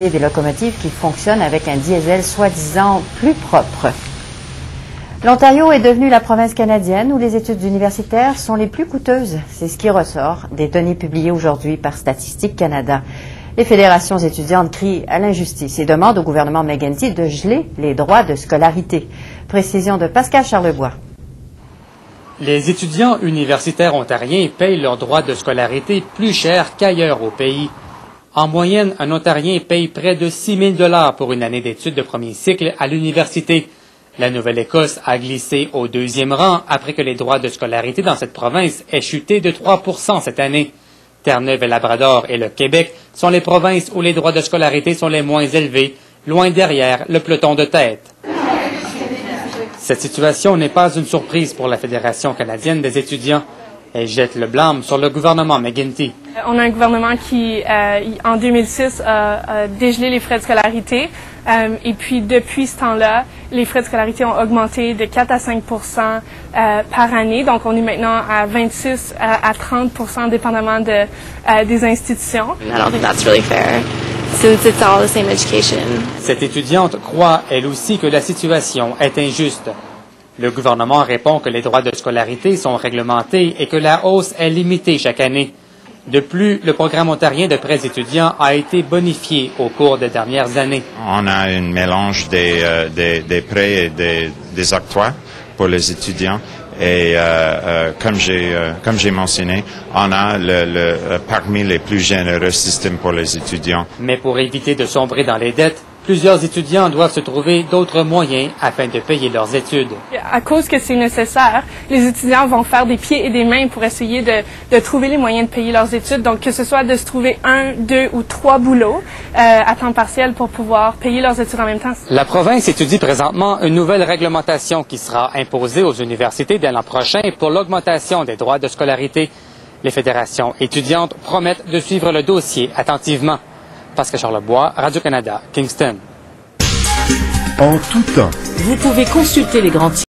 Et des locomotives qui fonctionnent avec un diesel soi-disant plus propre. L'Ontario est devenu la province canadienne où les études universitaires sont les plus coûteuses. C'est ce qui ressort des données publiées aujourd'hui par Statistique Canada. Les fédérations étudiantes crient à l'injustice et demandent au gouvernement McGuinty de geler les droits de scolarité. Précision de Pascal Charlebois. Les étudiants universitaires ontariens payent leurs droits de scolarité plus cher qu'ailleurs au pays. En moyenne, un Ontarien paye près de 6 000 $ pour une année d'études de premier cycle à l'université. La Nouvelle-Écosse a glissé au 2e rang après que les droits de scolarité dans cette province aient chuté de 3 % cette année. Terre-Neuve et Labrador et le Québec sont les provinces où les droits de scolarité sont les moins élevés, loin derrière le peloton de tête. Cette situation n'est pas une surprise pour la Fédération canadienne des étudiants. Elle jette le blâme sur le gouvernement McGuinty. On a un gouvernement qui, en 2006, a dégelé les frais de scolarité. Et puis, depuis ce temps-là, les frais de scolarité ont augmenté de 4 à 5 par année. Donc, on est maintenant à 26 à 30 dépendamment des institutions. I don't think that's really fair, since it's all the same education. Cette étudiante croit, elle aussi, que la situation est injuste. Le gouvernement répond que les droits de scolarité sont réglementés et que la hausse est limitée chaque année. De plus, le programme ontarien de prêts étudiants a été bonifié au cours des dernières années. On a un mélange des prêts et des octrois pour les étudiants. Et comme j'ai mentionné, on a parmi les plus généreux systèmes pour les étudiants. Mais pour éviter de sombrer dans les dettes, plusieurs étudiants doivent se trouver d'autres moyens afin de payer leurs études. À cause que c'est nécessaire, les étudiants vont faire des pieds et des mains pour essayer de trouver les moyens de payer leurs études. Donc, que ce soit de se trouver 1, 2 ou 3 boulots à temps partiel pour pouvoir payer leurs études en même temps. La province étudie présentement une nouvelle réglementation qui sera imposée aux universités dès l'an prochain pour l'augmentation des droits de scolarité. Les fédérations étudiantes promettent de suivre le dossier attentivement. Pascal Charlebois, Radio-Canada, Kingston. En tout temps. Vous pouvez consulter les grands titres.